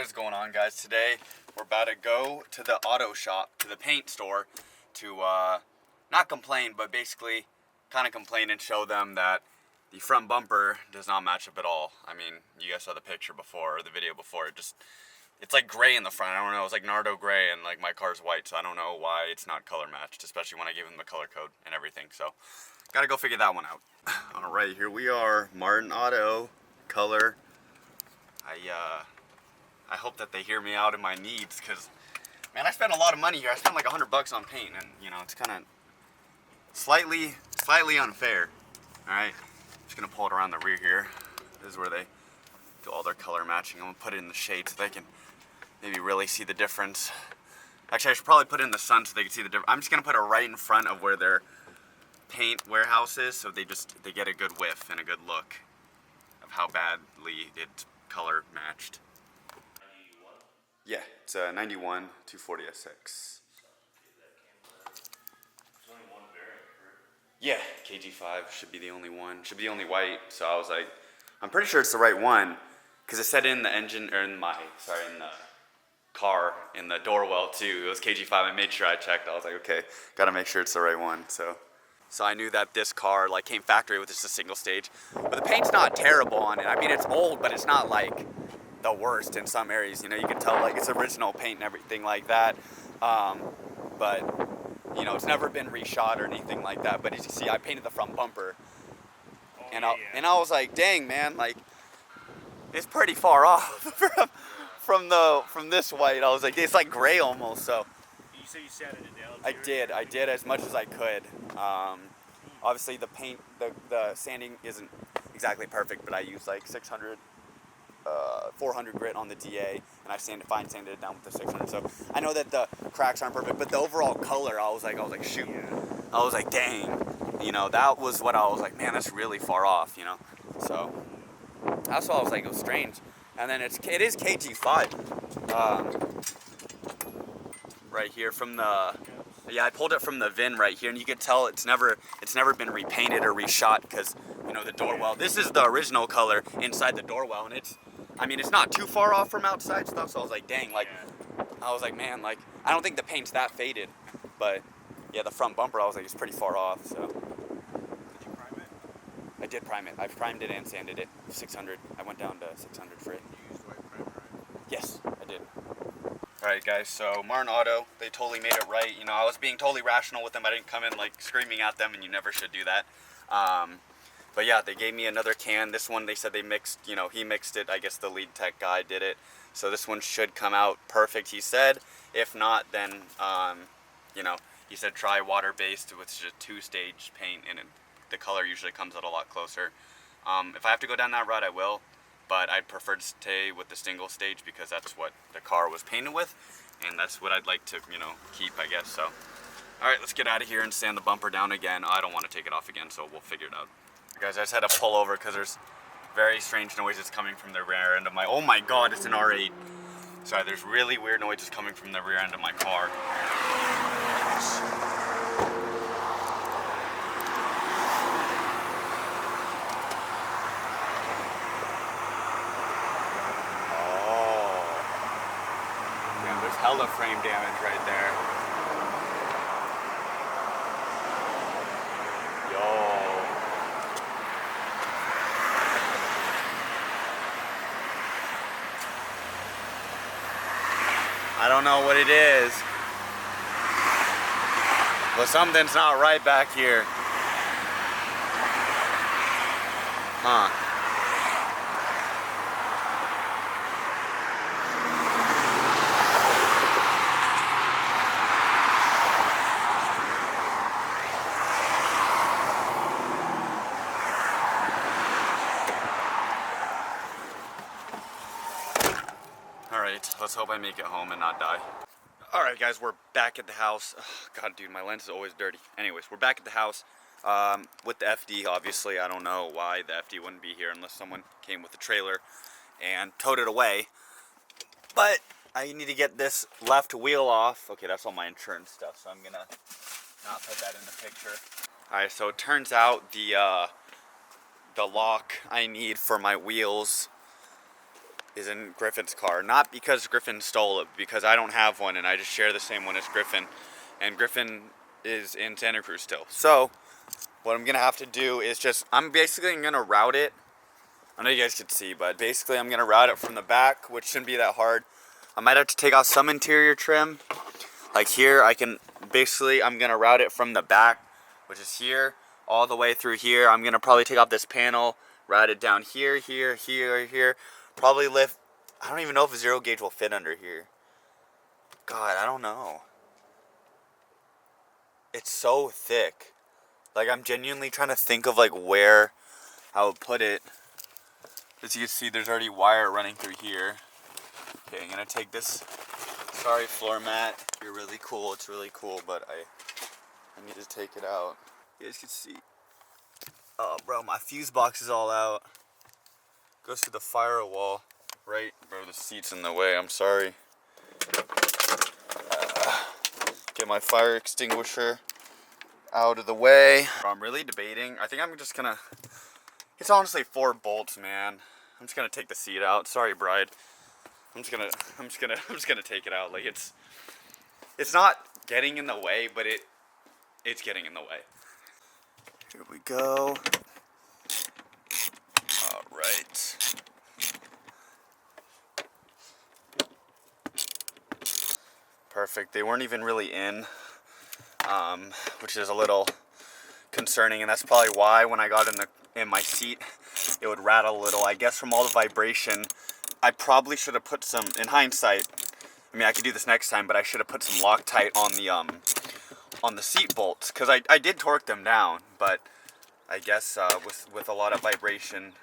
is going on, guys? Today we're about to go to the auto shop, to the paint store, to not complain, but basically kind of complain and show them that the front bumper does not match up at all. I mean, you guys saw the picture before, or the video before. It's like gray in the front. I don't know. It's like Nardo gray, and like my car's white, so I don't know why it's not color matched, especially when I gave them the color code and everything. So gotta go figure that one out. All right, here we are, Martin Auto color. I hope that they hear me out in my needs, because man, I spent a lot of money here. I spent like $100 on paint, and you know, it's kind of slightly unfair. All right, just gonna pull it around the rear here. This is where they do all their color matching. I'm gonna put it in the shade so they can maybe really see the difference. Actually, I should probably put it in the sun so they can see the difference. I'm just gonna put it right in front of where their paint warehouse is, so they get a good whiff and a good look of how badly it's color matched. Yeah, it's a 91 240 SX. Yeah, KG5 should be the only one. Should be the only white. So I was like, I'm pretty sure it's the right one, because it said in the engine, or in the car, in the door well too. It was KG5. I made sure I checked. I was like, okay, gotta make sure it's the right one. So I knew that this car like came factory with just a single stage, but the paint's not terrible on it. I mean, it's old, but it's not like the worst in some areas. You know, you can tell like it's original paint and everything like that. But you know, it's never been reshot or anything like that. But as you see, I painted the front bumper, and I was like, dang man, like it's pretty far off from this white. I was like, it's like gray almost. So You say you sanded it down? I did as much as I could. Obviously the paint, the sanding isn't exactly perfect, but I used like 400 grit on the DA, and I fine sanded it down with the 600. So I know that the cracks aren't perfect, but the overall color, I was like, shoot. I was like, dang. You know, that was what I was like, man, that's really far off, you know? So that's why I was like, it was strange. And then it is KG5. Right here from the, yeah, I pulled it from the VIN right here, and you can tell it's never been repainted or reshot, because you know the door well. This is the original color inside the door well, and it's not too far off from outside stuff. So I was like, dang, like I was like, man, like I don't think the paint's that faded, but yeah, the front bumper I was like, it's pretty far off. So Did you prime it? I did prime it. I primed it and sanded it 600. I went down to 600 for it. You used white primer, right? Yes, I did. Alright guys, so Martin Auto, they totally made it right. You know, I was being totally rational with them. I didn't come in like screaming at them, and you never should do that. But yeah, they gave me another can. This one they said they mixed, you know, he mixed it. I guess the lead tech guy did it. So this one should come out perfect, he said. If not, then, you know, he said try water-based, which is a 2-stage paint, and the color usually comes out a lot closer. If I have to go down that route, I will. But I'd prefer to stay with the single stage, because that's what the car was painted with, and that's what I'd like to, you know, keep, I guess. So, all right, let's get out of here and sand the bumper down again. I don't want to take it off again, so we'll figure it out. Guys, I just had to pull over because there's very strange noises coming from the rear end of my, oh my God, it's an R8. Sorry, there's really weird noises coming from the rear end of my car. Hella frame damage right there. Yo. I don't know what it is, but something's not right back here. Huh. Let's hope I make it home and not die. Alright guys, we're back at the house. Oh, God, dude, my lens is always dirty. Anyways, we're back at the house with the FD, obviously. I don't know why the FD wouldn't be here unless someone came with a trailer and towed it away. But I need to get this left wheel off. Okay, that's all my insurance stuff, so I'm gonna not put that in the picture. Alright, so it turns out the lock I need for my wheels is in Griffin's car. Not because Griffin stole it, because I don't have one and I just share the same one as Griffin. And Griffin is in Santa Cruz still. So, what I'm gonna have to do is I'm basically gonna route it. I know you guys can see, but basically I'm gonna route it from the back, which shouldn't be that hard. I might have to take out some interior trim. Like here, I'm gonna route it from the back, which is here, all the way through here. I'm gonna probably take off this panel, route it down here, here, here, here. Probably lift, I don't even know if a zero gauge will fit under here. God, I don't know. It's so thick. Like, I'm genuinely trying to think of like where I would put it. As you can see, there's already wire running through here. Okay, I'm gonna take this. Sorry, floor mat. You're really cool. It's really cool, but I need to take it out. You guys can see. Oh, bro, my fuse box is all out. Goes through the firewall. Right, bro, the seat's in the way. I'm sorry. Get my fire extinguisher out of the way. Bro, I'm really debating. I think I'm just gonna. It's honestly 4 bolts, man. I'm just gonna take the seat out. Sorry, bride. I'm just gonna take it out. Like it's not getting in the way, but it's getting in the way. Here we go. All right. Perfect. They weren't even really in, which is a little concerning, and that's probably why when I got in my seat, it would rattle a little. I guess from all the vibration, I probably should have put some. In hindsight, I mean, I could do this next time, but I should have put some Loctite on the seat bolts, because I did torque them down, but I guess with a lot of vibration,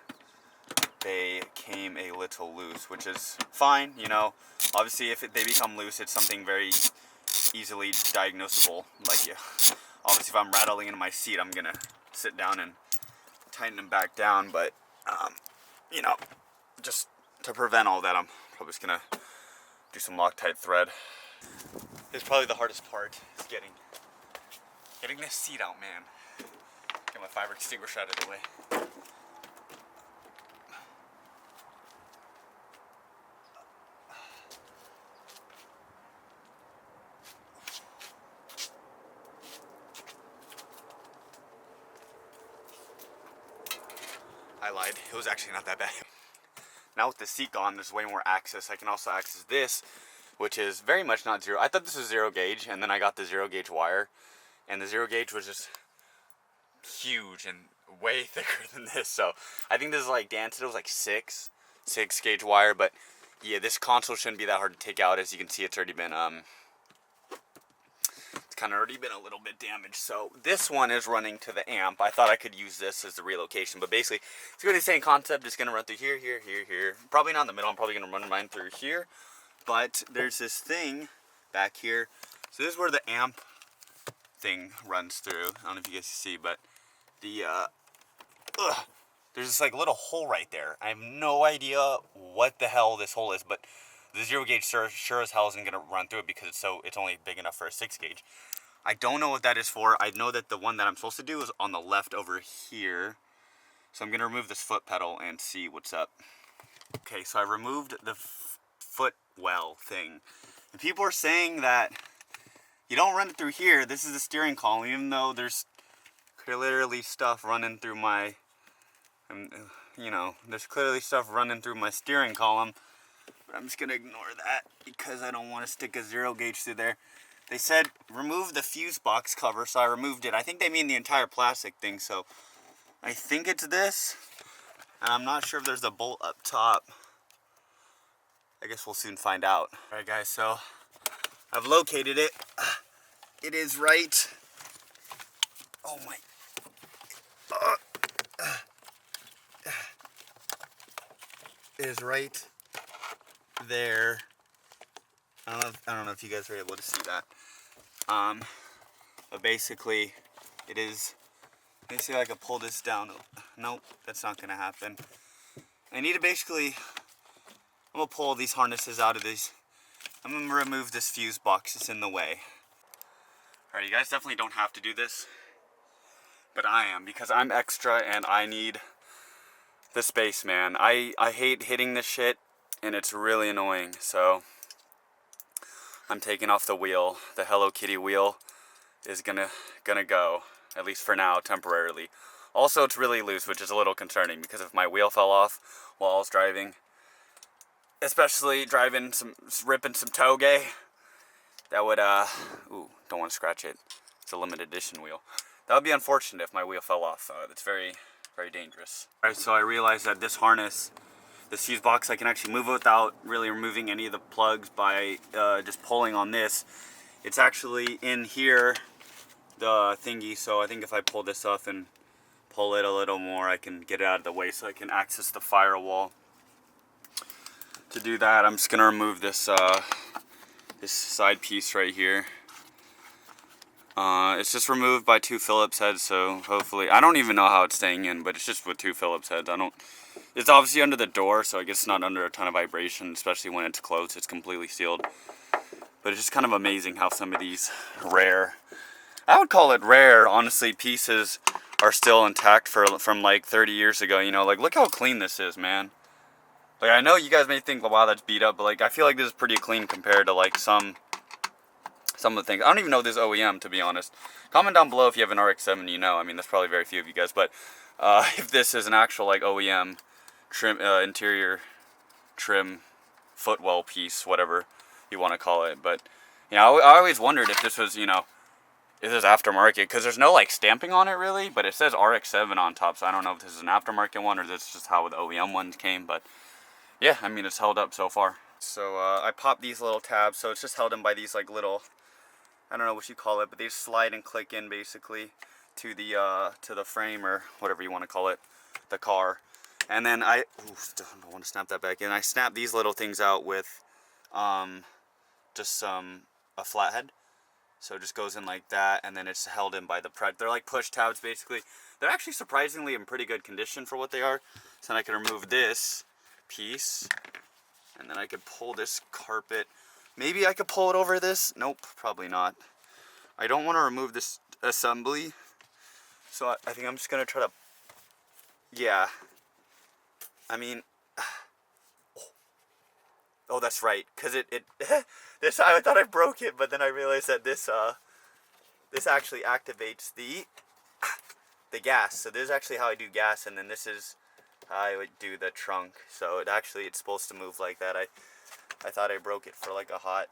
they came a little loose, which is fine, you know. Obviously, if they become loose, it's something very easily diagnosable. Like, yeah, obviously, if I'm rattling in my seat, I'm gonna sit down and tighten them back down. But, you know, just to prevent all that, I'm probably just gonna do some Loctite thread. It's probably the hardest part, is getting this seat out, man. Get my fire extinguisher out of the way. I lied. It was actually not that bad. Now with the seat gone, there's way more access. I can also access this, which is very much not zero. I thought this was zero gauge, and then I got the zero gauge wire, and the zero gauge was just huge and way thicker than this. So I think this is like Dan said, it was like 6 gauge wire. But yeah, this console shouldn't be that hard to take out. As you can see, it's already been it's kind of already been a little bit damaged. So this one is running to the amp. I thought I could use this as the relocation, but basically it's going to be the same concept. It's going to run through here, here, here, here. Probably not in the middle. I'm probably going to run mine through here. But there's this thing back here. So this is where the amp thing runs through. I don't know if you guys can see, but the there's this like little hole right there. I have no idea what the hell this hole is, but the zero gauge sure as hell isn't gonna run through it because it's only big enough for a 6 gauge. I don't know what that is for. I know that the one that I'm supposed to do is on the left over here. So I'm gonna remove this foot pedal and see what's up. Okay, so I removed the foot well thing. And people are saying that you don't run it through here. This is the steering column, even though there's clearly stuff running through my, you know, there's clearly stuff running through my steering column. But I'm just gonna ignore that because I don't want to stick a zero gauge through there. They said remove the fuse box cover, so I removed it. I think they mean the entire plastic thing, so I think it's this. And I'm not sure if there's a bolt up top. I guess we'll soon find out. Alright guys, so I've located it. It is right. Oh my. It is right there. I don't know if you guys are able to see that. But basically, it is. Let me see if I can pull this down. Nope, that's not gonna happen. I need to basically. I'm gonna pull these harnesses out of these. I'm gonna remove this fuse box. It's in the way. Alright, you guys definitely don't have to do this, but I am because I'm extra and I need the space, man. I hate hitting this shit and it's really annoying. So I'm taking off the wheel. The Hello Kitty wheel is gonna go, at least for now, temporarily. Also, it's really loose, which is a little concerning, because if my wheel fell off while I was driving, especially ripping some toge, that would, ooh, don't want to scratch it. It's a limited edition wheel. That would be unfortunate if my wheel fell off. That's very, very dangerous. Alright, so I realized that this harness, this fuse box, I can actually move it without really removing any of the plugs by just pulling on this. It's actually in here, the thingy, so I think if I pull this up and pull it a little more, I can get it out of the way so I can access the firewall. To do that, I'm just going to remove this, this side piece right here. It's just removed by 2 Phillips heads, so hopefully, I don't even know how it's staying in, but it's just with 2 Phillips heads. It's obviously under the door, so I guess it's not under a ton of vibration, especially when it's closed. It's completely sealed. But it's just kind of amazing how some of these rare, I would call it rare, honestly, pieces are still intact from like 30 years ago. You know, like, look how clean this is, man. Like, I know you guys may think, well, wow, that's beat up, but like, I feel like this is pretty clean compared to like some of the things. I don't even know this OEM, to be honest. Comment down below if you have an RX7, you know. I mean, that's probably very few of you guys, but if this is an actual like OEM trim, interior trim footwell piece, whatever you want to call it. But you know, I always wondered if this was, you know, if this is aftermarket, because there's no like stamping on it really, but it says RX7 on top, so I don't know if this is an aftermarket one or this is just how the OEM ones came. But yeah, I mean, it's held up so far. So I popped these little tabs, so it's just held in by these like little, I don't know what you call it, but they slide and click in basically to the frame, or whatever you want to call it, the car. And then I don't want to snap that back in. I snap these little things out with just a flathead. So it just goes in like that, and then it's held in by the they're like push tabs basically. They're actually surprisingly in pretty good condition for what they are. So then I can remove this piece, and then I could pull this carpet. Maybe I could pull it over this. Nope, probably not. I don't want to remove this assembly, so I think I'm just gonna try to, yeah, I mean, oh, that's right, because this, I thought I broke it, but then I realized that this actually activates the gas. So this is actually how I do gas, and then this is how I would do the trunk. So it's supposed to move like that. I thought I broke it for like a hot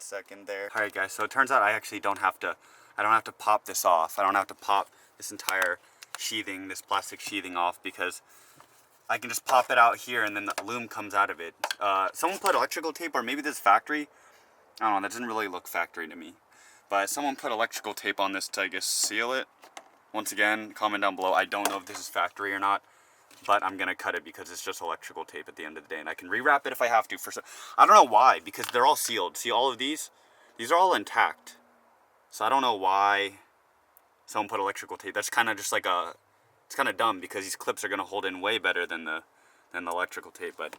second there. All right, guys. So it turns out I actually don't have to pop this off. I don't have to pop this entire sheathing, this plastic sheathing off, because I can just pop it out here and then the loom comes out of it. Someone put electrical tape, or maybe this factory. I don't know, that doesn't really look factory to me. But someone put electrical tape on this to, I guess, seal it. Once again, comment down below. I don't know if this is factory or not, but I'm going to cut it because it's just electrical tape at the end of the day. And I can rewrap it if I have to. I don't know why, because they're all sealed. See, all of these are all intact. So I don't know why someone put electrical tape. That's kind of just like it's kind of dumb, because these clips are going to hold in way better than the electrical tape. But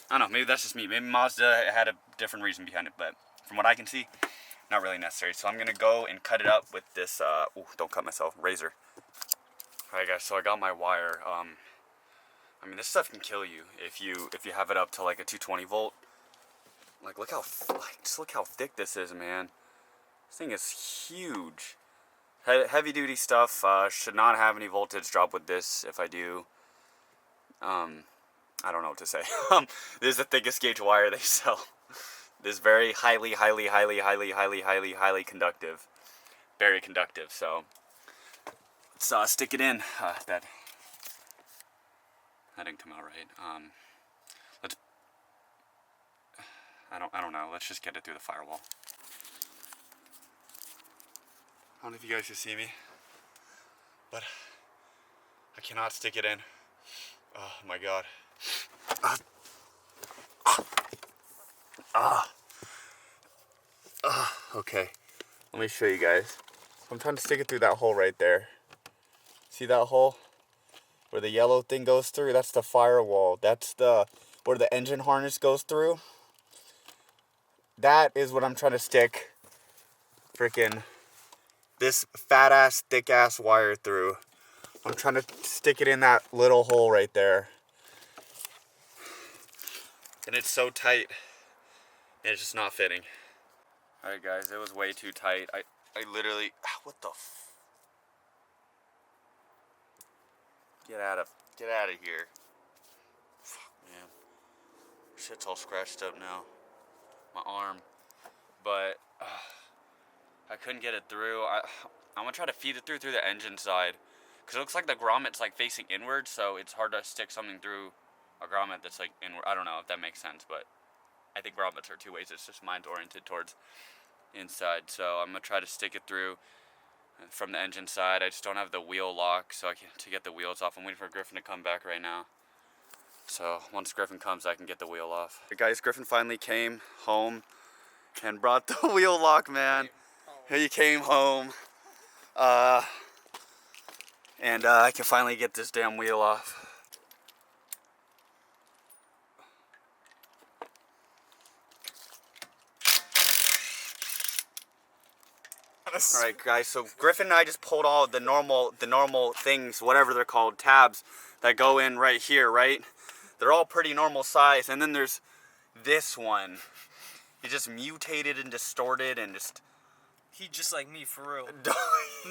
I don't know, maybe that's just me. Maybe Mazda had a different reason behind it, but from what I can see, not really necessary. So I'm going to go and cut it up with this, ooh, don't cut myself, razor. Alright guys, so I got my wire. I mean, this stuff can kill you if you have it up to like a 220 volt. Like, just look how thick this is, man. This thing is huge. Heavy duty stuff should not have any voltage drop with this. If I do, I don't know what to say. This is the thickest gauge wire they sell. This is very highly conductive. Very conductive. So let's stick it in. That didn't come out right. I don't know. Let's just get it through the firewall. I don't know if you guys can see me, but I cannot stick it in. Oh my god. Okay. Let me show you guys. I'm trying to stick it through that hole right there. See that hole? Where the yellow thing goes through? That's the firewall. That's where the engine harness goes through. That is what I'm trying to stick freaking this fat ass, thick ass wire through. I'm trying to stick it in that little hole right there. and it's so tight, and it's just not fitting. All right, guys, it was way too tight. I literally, what the get out of here. Fuck, man. Shit's all scratched up now. My arm. But I couldn't get it through. I'm gonna try to feed it through the engine side, because it looks like the grommet's like facing inward, so it's hard to stick something through a grommet that's like inward. I don't know if that makes sense, but I think grommets are two ways. It's just mine's oriented towards inside, so I'm gonna try to stick it through from the engine side. I just don't have the wheel lock, so to get the wheels off. I'm waiting for Griffin to come back right now. So once Griffin comes, I can get the wheel off. Hey guys, Griffin finally came home and brought the wheel lock, man. He came home. And I can finally get this damn wheel off. Alright guys, so Griffin and I just pulled all the normal things, whatever they're called, tabs that go in right here, right? They're all pretty normal size, and then there's this one. He just mutated and distorted and just... He just like me, for real.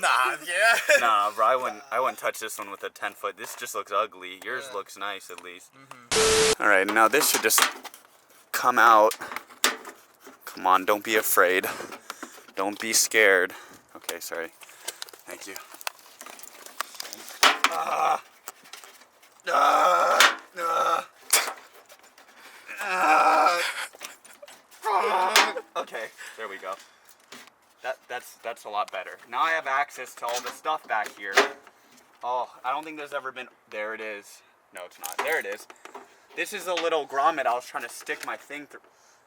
Nah, yeah. Nah, bro, I wouldn't touch this one with a 10-foot. This just looks ugly. Yours looks nice, at least. Alright, now this should just come out. Come on, don't be afraid. Don't be scared. Okay, sorry. Thank you. Okay, there we go. That's a lot better. Now I have access to all the stuff back here. Oh, I don't think there's ever been... There it is. No, it's not. There it is. This is a little grommet I was trying to stick my thing through.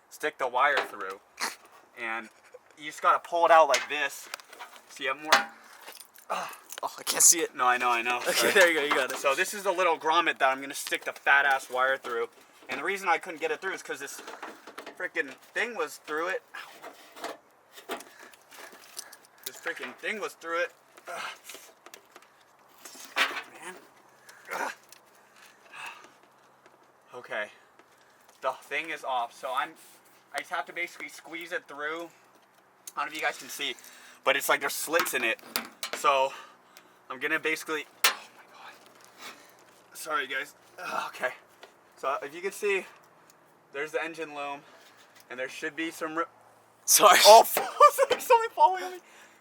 Stick the wire through. And you just gotta pull it out like this. So you have more... Oh, I can't see it. No, I know. Okay, Sorry. there you go, you got it. So this is a little grommet that I'm gonna stick the fat ass wire through. And the reason I couldn't get it through is because this freaking thing was through it. This freaking thing was through it. Man. Okay. The thing is off, so I just have to basically squeeze it through. I don't know if you guys can see, but it's like there's slits in it. So I'm gonna basically, oh my god. Sorry guys. Okay. So if you can see, there's the engine loom, and there should be some Sorry. Oh, something falling on me.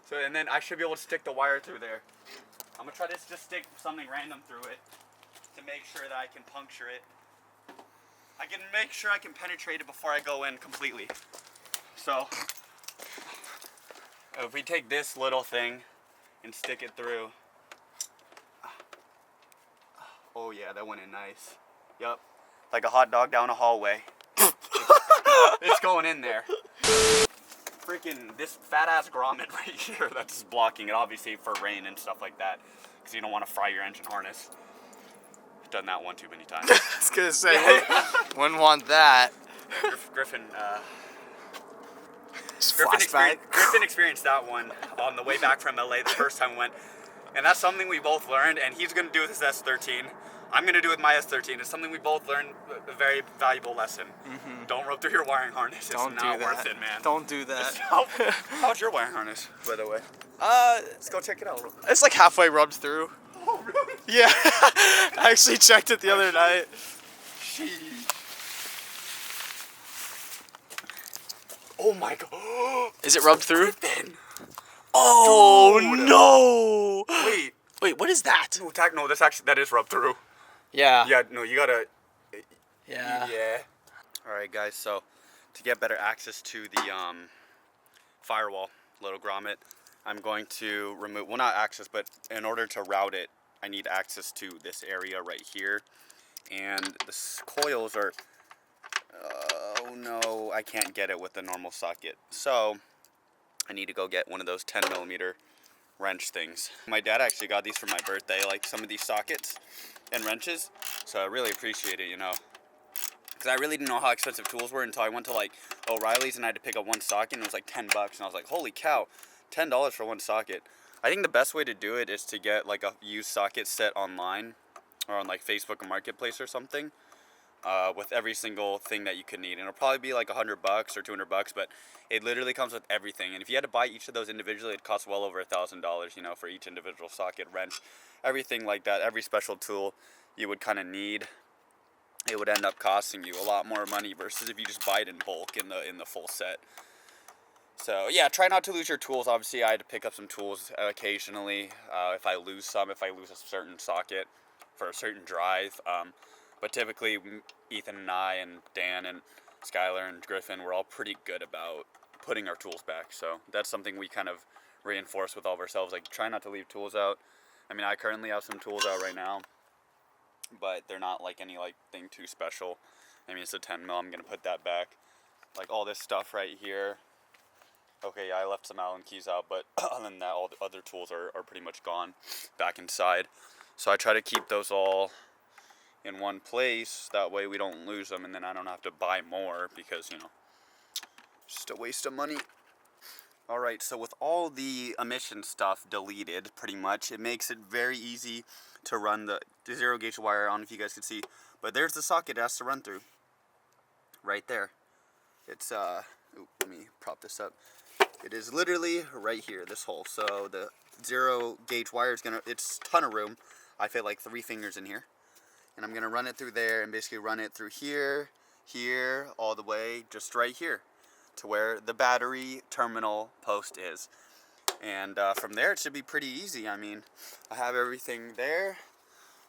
So, and then I should be able to stick the wire through there. I'm gonna try to just stick something random through it to make sure that I can puncture it. I can make sure I can penetrate it before I go in completely. So, if we take this little thing and stick it through. Oh yeah, that went in nice. Yup. Like a hot dog down a hallway. It's going in there. Freaking this fat ass grommet right here that's blocking it, obviously for rain and stuff like that, because you don't want to fry your engine harness. I've done that one too many times. I was gonna say, wouldn't want that. Griffin Flashback. Griffin experienced that one on the way back from LA the first time we went, and that's something we both learned, and he's gonna do with his S13. I'm gonna do with my S13. It's something we both learned, a very valuable lesson. Don't rub through your wiring harness. It's Don't not do that. worth it, man. Don't do that. How's your wiring harness, by the way? Let's go check it out. It's like halfway rubbed through. Oh, really? Yeah. I actually checked it the other night. Jeez. Oh my god. Is it rubbed through? Griffin. Oh Dude. no! Wait, what is that? no, that is rubbed through. Yeah. Yeah, no, you gotta. Yeah. Yeah. All right, guys. So, to get better access to the firewall, little grommet, I'm going to remove. Well, not access, but in order to route it, I need access to this area right here, and the coils are. Oh no, I can't get it with the normal socket. So, I need to go get one of those 10mm wrench things. My dad actually got these for my birthday, like some of these sockets and wrenches. So I really appreciate it, you know. Because I really didn't know how expensive tools were until I went to like O'Reilly's and I had to pick up one socket and it was like $10. And I was like, holy cow, $10 for one socket. I think the best way to do it is to get like a used socket set online or on like Facebook or Marketplace or something. with every single thing that you could need, and it'll probably be like $100 or $200, but it literally comes with everything. And if you had to buy each of those individually, it costs well over $1,000, you know, for each individual socket, wrench, everything like that. Every special tool you would kind of need, it would end up costing you a lot more money versus if you just buy it in bulk in the full set. So yeah, try not to lose your tools. Obviously, I had to pick up some tools occasionally if I lose a certain socket for a certain drive. But typically, Ethan and I and Dan and Skylar and Griffin, we're all pretty good about putting our tools back. So that's something we kind of reinforce with all of ourselves. Like, try not to leave tools out. I mean, I currently have some tools out right now, but they're not like any thing too special. I mean, it's a 10 mil. I'm gonna put that back. Like all this stuff right here. Okay, yeah, I left some Allen keys out, but other than that, all the other tools are pretty much gone back inside. So I try to keep those all in one place. That way we don't lose them, and then I don't have to buy more because, you know, just a waste of money. All right, so with all the emission stuff deleted, pretty much, it makes it very easy to run the zero gauge wire. I don't know if you guys can see, but there's the socket it has to run through. Right there. It's, let me prop this up. It is literally right here, this hole. So the zero gauge wire is it's a ton of room. I fit like 3 fingers in here. And I'm gonna run it through there and basically run it through here, here, all the way, just right here to where the battery terminal post is. And from there, it should be pretty easy. I mean, I have everything there.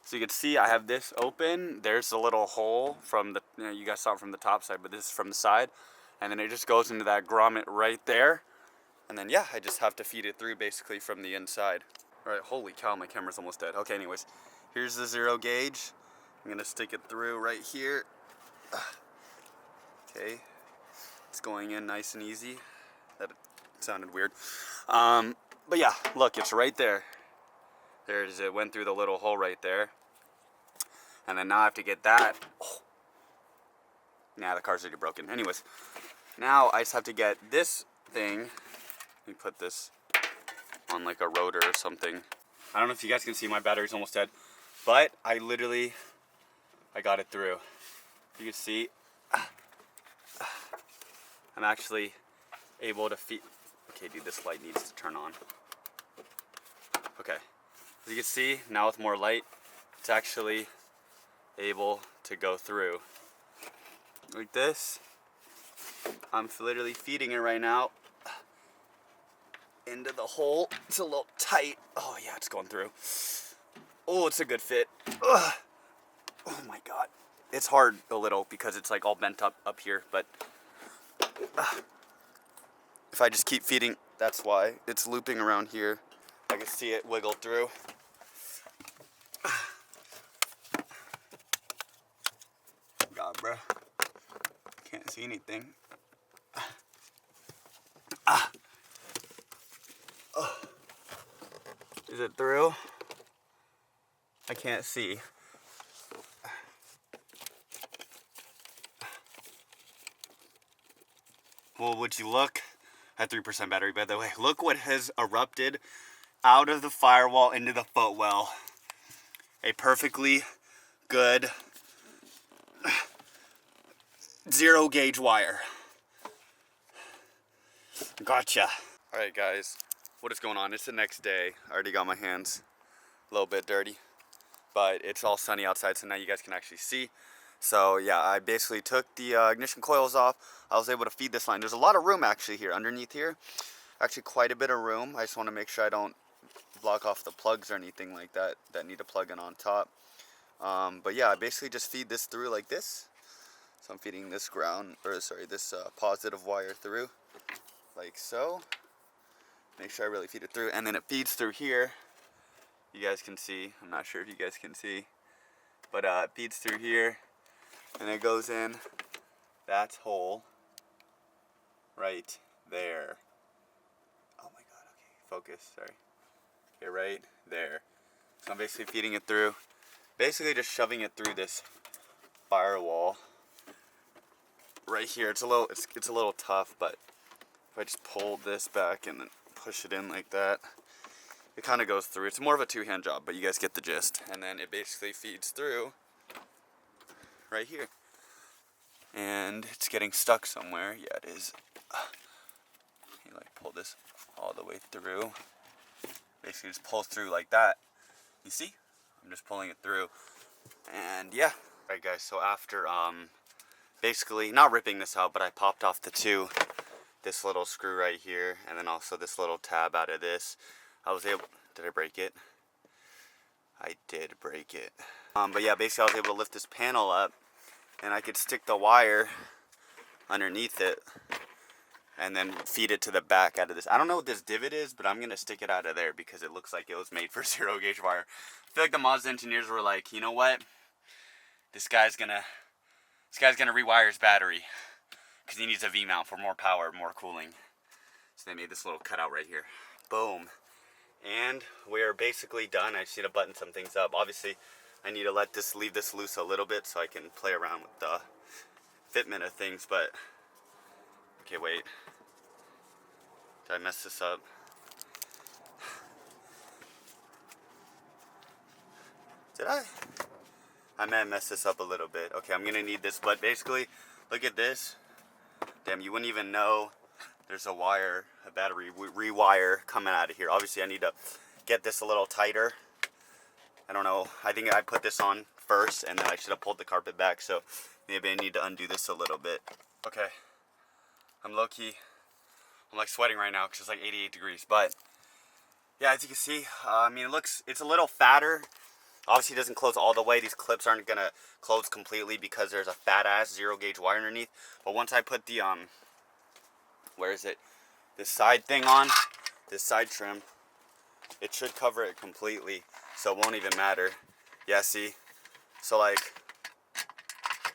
So you can see I have this open. There's a little hole from the, you guys saw it from the top side, but this is from the side. And then it just goes into that grommet right there. And then, yeah, I just have to feed it through basically from the inside. All right, holy cow, my camera's almost dead. Okay, anyways, here's the zero gauge. I'm gonna stick it through right here. Okay, it's going in nice and easy. That sounded weird. But yeah, look, it's right there. There it is, it went through the little hole right there. And then now I have to get that. Oh. Nah, the car's already broken. Anyways, now I just have to get this thing. Let me put this on like a rotor or something. I don't know if you guys can see, my battery's almost dead, but I got it through. You can see, I'm actually able to feed. Okay, dude, this light needs to turn on. Okay, as you can see, now with more light, it's actually able to go through. Like this. I'm literally feeding it right now into the hole. It's a little tight. Oh yeah, it's going through. Oh, it's a good fit. Ugh. Oh my god. It's hard a little because it's like all bent up here, but if I just keep feeding, that's why it's looping around here. I can see it wiggle through. God, bro. Can't see anything. Is it through? I can't see. Well, would you look at 3% battery, by the way? Look what has erupted out of the firewall into the footwell. A perfectly good zero gauge wire. Gotcha. All right, guys, what is going on? It's the next day. I already got my hands a little bit dirty, but it's all sunny outside, so now you guys can actually see. So yeah, I basically took the ignition coils off. I was able to feed this line. There's a lot of room actually here underneath here. Actually quite a bit of room. I just want to make sure I don't block off the plugs or anything like that that need a plug in on top. But yeah, I basically just feed this through like this. So I'm feeding this this positive wire through like so. Make sure I really feed it through, and then it feeds through here. You guys can see. I'm not sure if you guys can see, but it feeds through here, and it goes in that hole right there. Oh my god, okay, focus, sorry. Okay, right there. So I'm basically feeding it through, basically just shoving it through this firewall right here. It's a little tough, but if I just pull this back and then push it in like that, it kind of goes through. It's more of a two-hand job, but you guys get the gist. And then it basically feeds through right here. and it's getting stuck somewhere. Yeah, it is. You like pull this all the way through. Basically just pulls through like that. You see? I'm just pulling it through. And yeah. Alright guys, so after basically not ripping this out, but I popped off this little screw right here, and then also this little tab out of this. I was able, did I break it? I did break it. But yeah, basically I was able to lift this panel up, and I could stick the wire underneath it and then feed it to the back out of this. I don't know what this divot is, but I'm gonna stick it out of there because it looks like it was made for 0 gauge wire. I feel like the Mazda engineers were like, you know what? This guy's gonna rewire his battery because he needs a V-mount for more power, more cooling. So they made this little cutout right here. Boom. And we're basically done. I just need to button some things up. Obviously, I need to leave this loose a little bit so I can play around with the fitment of things, but okay, wait. Did I mess this up? Did I? I may have messed this up a little bit. Okay, I'm gonna need this, but basically, look at this. Damn, you wouldn't even know there's a battery rewire coming out of here. Obviously, I need to get this a little tighter. I don't know. I think I put this on first, and then I should have pulled the carpet back, so maybe I need to undo this a little bit. Okay. I'm low-key. I'm like sweating right now because it's like 88 degrees. But yeah, as you can see, I mean, it's a little fatter. Obviously, it doesn't close all the way. These clips aren't gonna close completely because there's a fat-ass 0 gauge wire underneath. But once I put the where is it? This side thing on, this side trim, it should cover it completely, so it won't even matter. Yeah, see? So like,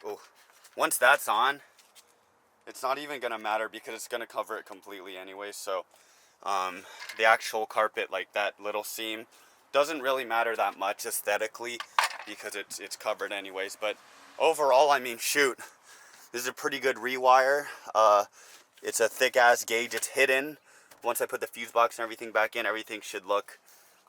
oh, once that's on, it's not even gonna matter because it's gonna cover it completely anyway. So the actual carpet, like that little seam, doesn't really matter that much aesthetically because it's covered anyways. But overall, I mean, shoot, this is a pretty good rewire. It's a thick ass gauge. It's hidden. Once I put the fuse box and everything back in, everything should look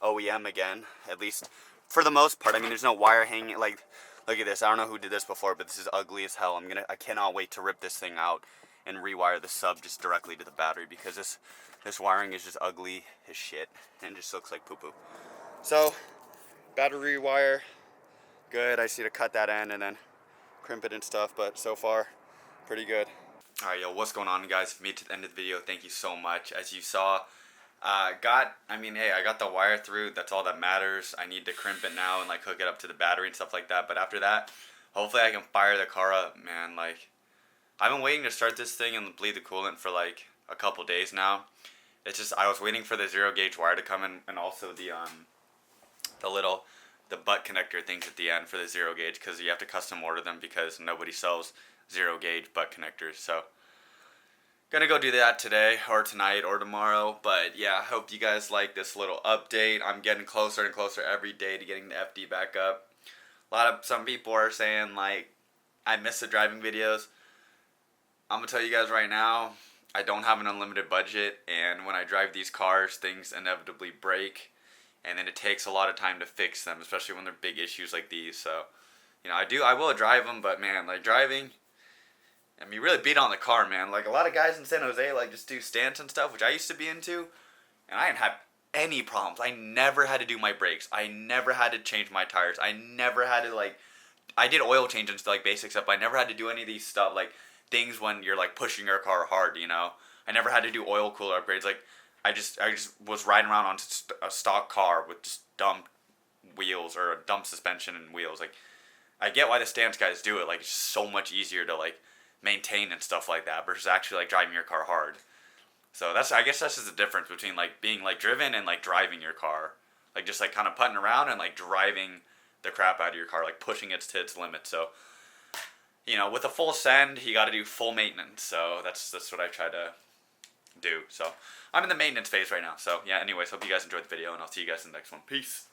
OEM again, at least for the most part. I mean, there's no wire hanging. Like, look at this. I don't know who did this before, but this is ugly as hell. I cannot wait to rip this thing out and rewire the sub just directly to the battery because this wiring is just ugly as shit and just looks like poo poo. So, battery wire, good. I just need to cut that end and then crimp it and stuff, but so far, pretty good. Alright, yo, what's going on, guys? Made it to the end of the video. Thank you so much. As you saw, I got the wire through. That's all that matters. I need to crimp it now and like hook it up to the battery and stuff like that. But after that, hopefully I can fire the car up, man. Like, I've been waiting to start this thing and bleed the coolant for like a couple days now. It's just, I was waiting for the 0 gauge wire to come in, and also the butt connector things at the end for the 0 gauge, because you have to custom order them because nobody sells 0 gauge butt connectors. So gonna go do that today or tonight or tomorrow. But yeah, I hope you guys like this little update. I'm getting closer and closer every day to getting the FD back up. Some people are saying like I miss the driving videos. I'm gonna tell you guys right now, I don't have an unlimited budget, and when I drive these cars, things inevitably break, and then it takes a lot of time to fix them, especially when they're big issues like these. So, you know, I will drive them, but man, like driving, I mean, you really beat on the car, man. Like a lot of guys in San Jose, like just do stance and stuff, which I used to be into, and I didn't have any problems. I never had to do my brakes. I never had to change my tires. I never had to like, I did oil change and stuff, like basic stuff, but I never had to do any of these stuff, like things when you're like pushing your car hard, you know. I never had to do oil cooler upgrades. Like I just was riding around on a stock car with just dumb wheels or a dumb suspension and wheels. Like I get why the stance guys do it. Like it's just so much easier to like maintain and stuff like that versus actually like driving your car hard. So I guess that's just the difference between like being like driven and like driving your car. Like just like kind of putting around and like driving the crap out of your car, like pushing it to its limit. So, you know, with a full send, you got to do full maintenance. So that's what I try to do. So I'm in the maintenance phase right now. So yeah, anyways, hope you guys enjoyed the video, and I'll see you guys in the next one. Peace.